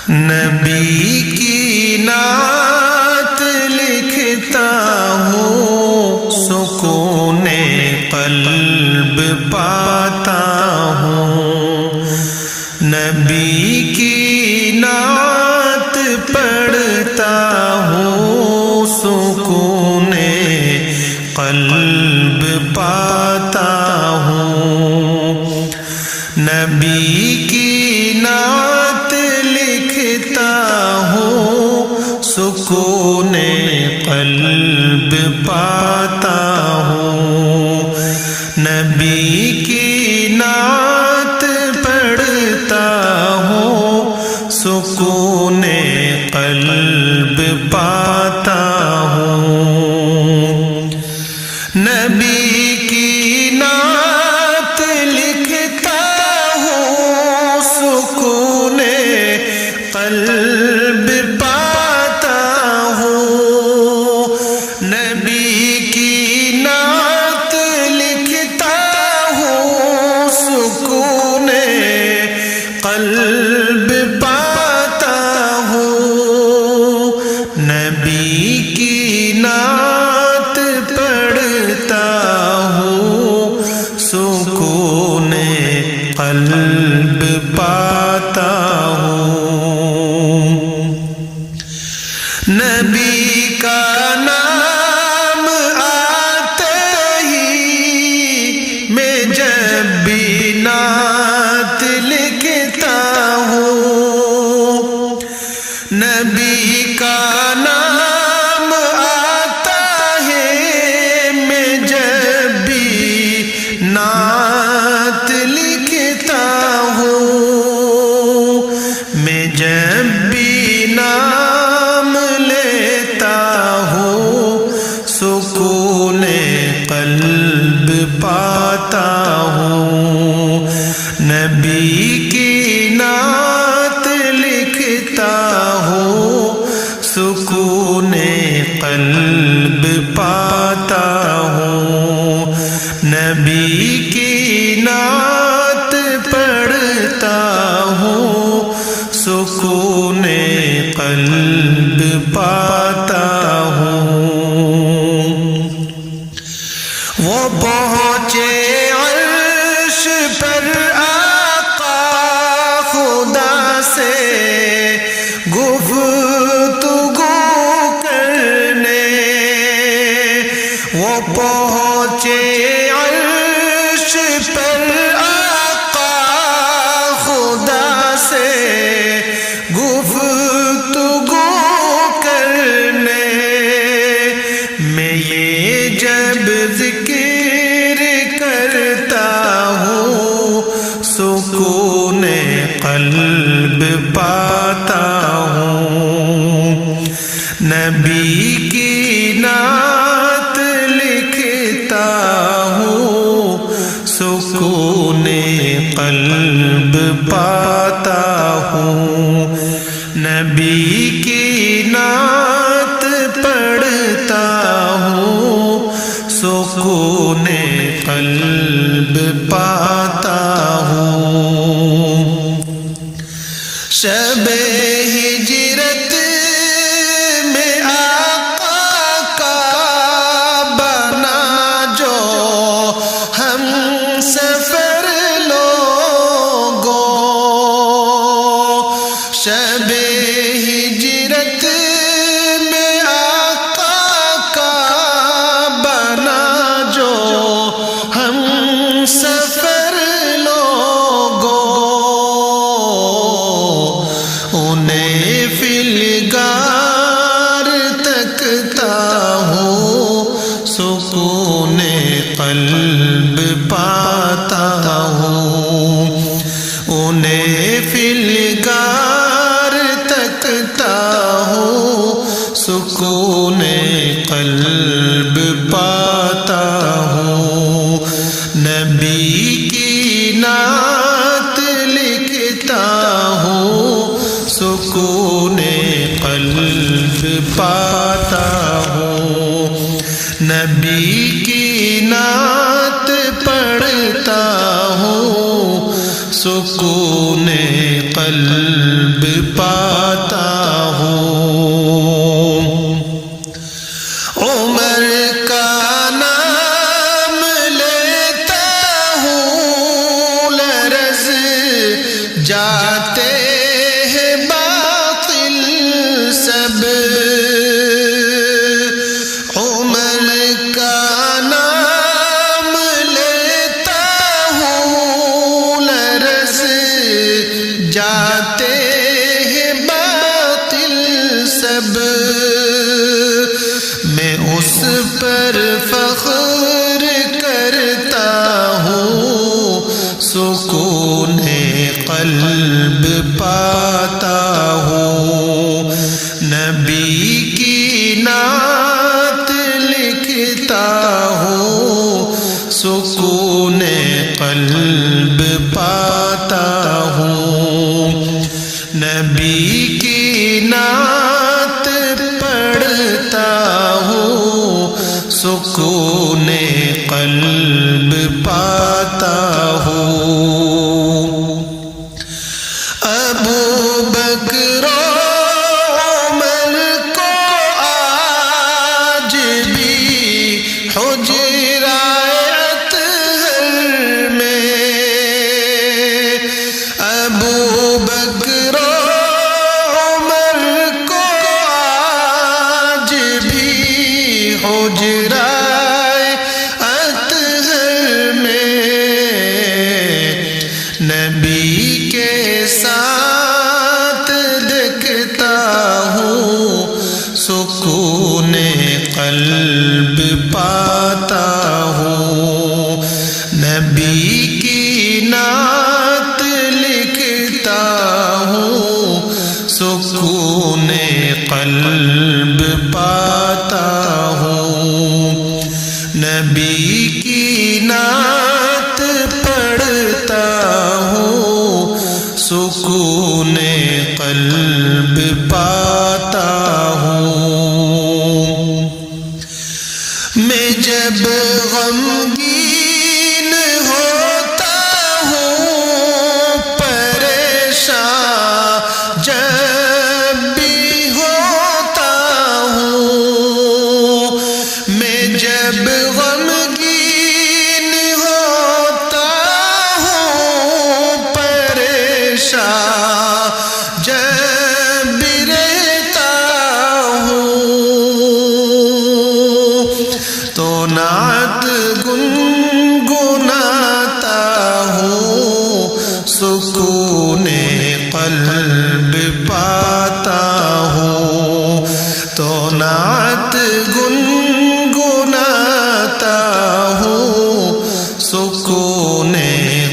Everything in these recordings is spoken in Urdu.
نبی کی نعت لکھتا ہوں، سکون قلب پاتا ہوں۔ نبی کی نعت پڑھتا ہوں، سکون قلب پاتا ہوں۔ نبی کی نعت لکھتا ہوں، سکون قلب پاتا ہوں۔ نبی کی نعت پڑھتا ہوں، سکون قلب پاتا ہوں۔ نبی کی نعت لکھتا ہوں، سکون قلب پاتا ہوں۔ نبی کی نعت لکھتا ہوں، سکون قلب پاتا ہوں۔ نبی کی نعت پڑھتا ہوں، سکون قلب پاتا ہوں۔ نبی کا نام آتے ہی میں جب بھی نعت لکھتا ہوں۔ نبی کا نام آتا ہے، میں جب بھی نعت لکھتا ہوں۔ میں جب بھی نام لیتا ہوں، سکون قلب پاتا ہوں۔ نبی کی نعت لکھتا ہوں، سکون قلب پاتا ہوں۔ نبی کی نعت پڑھتا ہوں، سکون قلب پاتا ہوں۔ وہ پہنچے عرش پر آقا خدا سے گفتگو کرنے، وہ پہنچے عرش پر آقا خدا سے گفتگو کرنے۔ میں یہ جب ذکر کرتا ہوں، سکون قلب پاتا ہوں۔ نبی کی نعت لکھتا ہوں، سکون قلب پاتا ہوں۔ نبی کی نعت پڑھتا ہوں، سکون قلب پاتا ہوں۔ شب ہجرت میں آقا کا بنا جو ہم سفر لوگوں، شب ہجرت میں آقا کا بنا جو ہم سفر لوگوں، انہیں فی الغار تکتا ہوں، سکون قلب پاتا ہوں۔ انہیں فی الغار تکتا ہوں، سکون قلب پاتا ہوں۔ نبی کی نعت لکھتا ہوں، سکون قلب پاتا ہوں۔ نبی کی نعت پڑھتا ہوں، سکون قلب پاتا پاتا ہوں عمر کا نام لیتا ہوں لرز جاتے ہیں باطل سب عمر کا نام لیتا ہوں لرز جاتے ہیں باطل سب میں اس پر فخر کرتا ہوں سکون قلب پاتا ہوں نبی کی نعت لکھتا ہوں سکون قلب پاتا ہوں نبی کی نعت پڑھتا ہوں سکون قلب پاتا ہوں ابو بکر عمر کو آج بھی حجرہ اطہر میں ابو بکر عمر کو آج بھی حجرہ اطہر میں نبی کے ساتھ دیکھتا ہوں سکون قلب پاتا ہوں نبی کی نعت لکھتا ہوں سکون قلب پاتا ہوں نبی کی نعت پڑھتا ہوں سکون قلب پاتا ہوں میں جب غمگین ہوتا ہوں پریشان جب بھی ہوتا ہوں میں جب غمگین ہوتا ہوں پریشان جب بھی رہتا ہوں تو نعت گنگناتا ہوں سکون قلب پاتا ہوں تو نعت گنگناتا ہوں سکون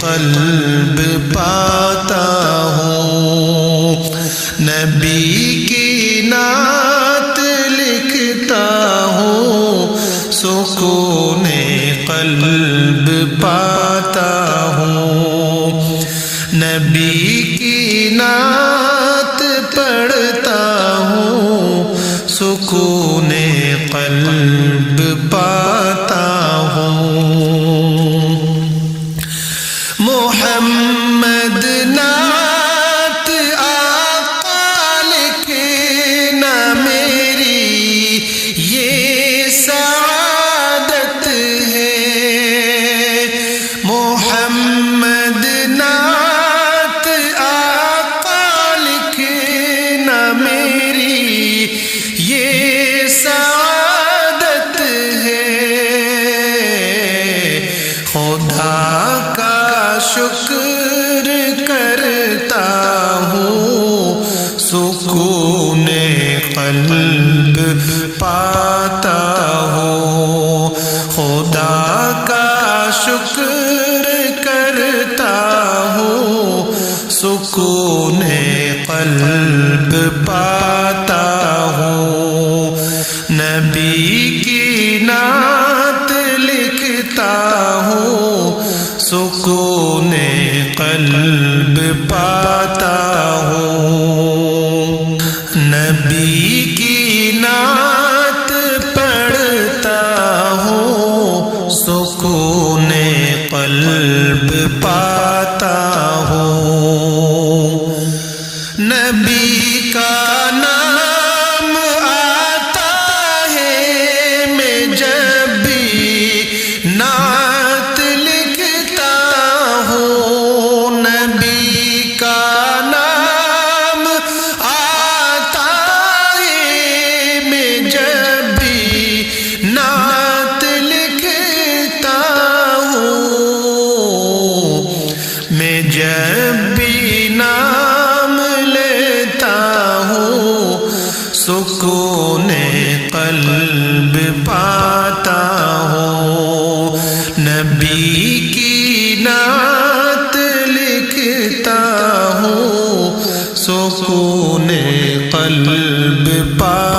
قلب پاتا ہوں نبی کی نعت لکھتا ہوں سکون قلب پاتا ہوں نبی کی نعت پڑھتا ہوں سکون قلب پاتا ہوں محمد نعت آقا لکھنا میری یہ سعادت ہے محمد نعت آقا لکھنا میری یہ سعادت ہے خدا کا شکر کرتا ہوں سکون قلب پاتا ہوں خدا کا شکر کرتا ہوں سکون قلب پاتا ہوں نبی کی نعت لکھتا ہوں سکون قلب پاتا ہوں نبی کی نعت پڑھتا ہوں سکون قلب پاتا ہوں نبی کا نام آتا ہے میں جب بھی نعت لکھتا ہوں، نبی کا نام آتا ہے میں جب بھی نعت لکھتا ہوں، میں جب بھی نام لیتا ہوں سکون قلب پاتا ہوں، نبی کی نعت لکھتا ہوں سکون قلب پاتا